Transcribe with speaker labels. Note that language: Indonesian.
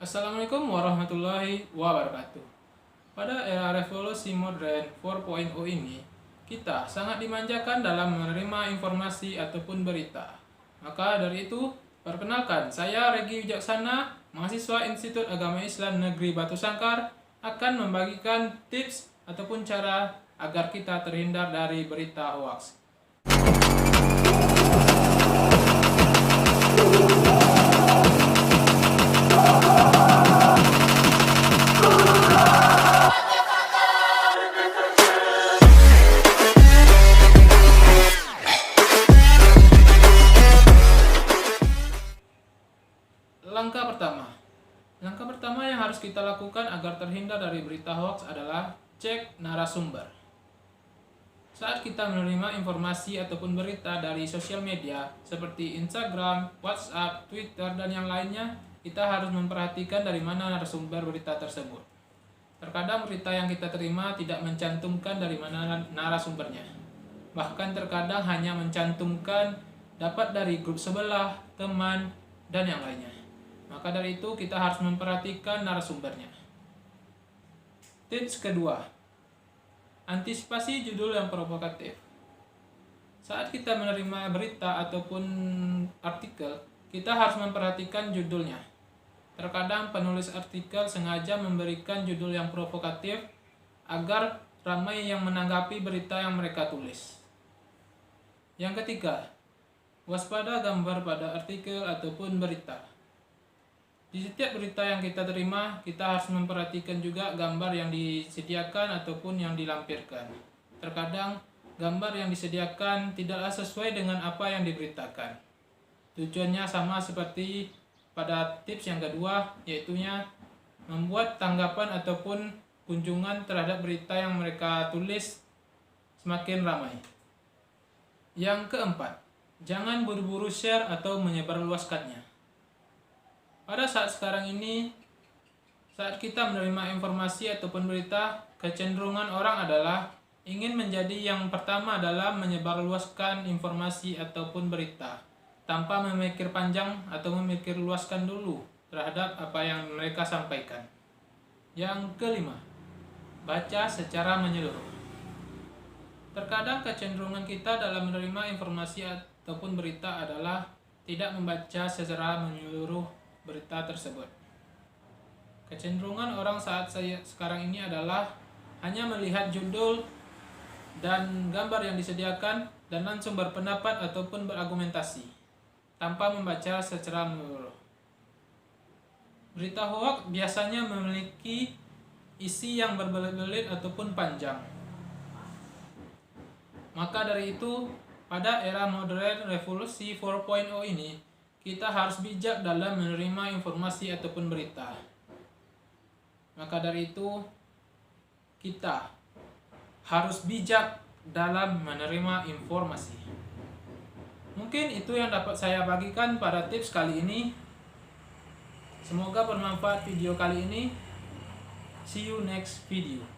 Speaker 1: Assalamualaikum warahmatullahi wabarakatuh. Pada era revolusi modern 4.0 ini, kita sangat dimanjakan dalam menerima informasi ataupun berita. Maka dari itu, perkenalkan, saya Regi Wijaksana, mahasiswa Institut Agama Islam Negeri Batu Sangkar, akan membagikan tips ataupun cara agar kita terhindar dari berita hoaks. Langkah pertama yang harus kita lakukan agar terhindar dari berita hoax adalah cek narasumber. Saat kita menerima informasi ataupun berita dari sosial media seperti Instagram, WhatsApp, Twitter, dan yang lainnya, kita harus memperhatikan dari mana narasumber berita tersebut. Terkadang berita yang kita terima tidak mencantumkan dari mana narasumbernya. Bahkan terkadang hanya mencantumkan dapat dari grup sebelah, teman, dan yang lainnya. Maka dari itu kita harus memperhatikan narasumbernya. Tips kedua, antisipasi judul yang provokatif. Saat kita menerima berita ataupun artikel, kita harus memperhatikan judulnya. Terkadang penulis artikel sengaja memberikan judul yang provokatif agar ramai yang menanggapi berita yang mereka tulis. Yang ketiga, waspada gambar pada artikel ataupun berita. Di setiap berita yang kita terima, kita harus memperhatikan juga gambar yang disediakan ataupun yang dilampirkan. Terkadang, gambar yang disediakan tidaklah sesuai dengan apa yang diberitakan. Tujuannya sama seperti pada tips yang kedua, yaitunya membuat tanggapan ataupun kunjungan terhadap berita yang mereka tulis semakin ramai. Yang keempat, jangan buru-buru share atau menyebarluaskannya. Pada saat sekarang ini, saat kita menerima informasi ataupun berita, kecenderungan orang adalah ingin menjadi yang pertama dalam menyebarluaskan informasi ataupun berita, tanpa memikir panjang atau memikir luaskan dulu terhadap apa yang mereka sampaikan. Yang kelima, baca secara menyeluruh. Terkadang kecenderungan kita dalam menerima informasi ataupun berita adalah tidak membaca secara menyeluruh berita tersebut. Kecenderungan orang saat sekarang ini adalah hanya melihat judul dan gambar yang disediakan dan langsung berpendapat ataupun berargumentasi tanpa membaca secara menyeluruh. Berita hoax biasanya memiliki isi yang berbelit-belit ataupun panjang. Maka dari itu, pada era modern revolusi 4.0 ini, kita harus bijak dalam menerima informasi ataupun berita. Maka dari itu, kita harus bijak dalam menerima informasi. Mungkin itu yang dapat saya bagikan pada tips kali ini. Semoga bermanfaat video kali ini. See you next video.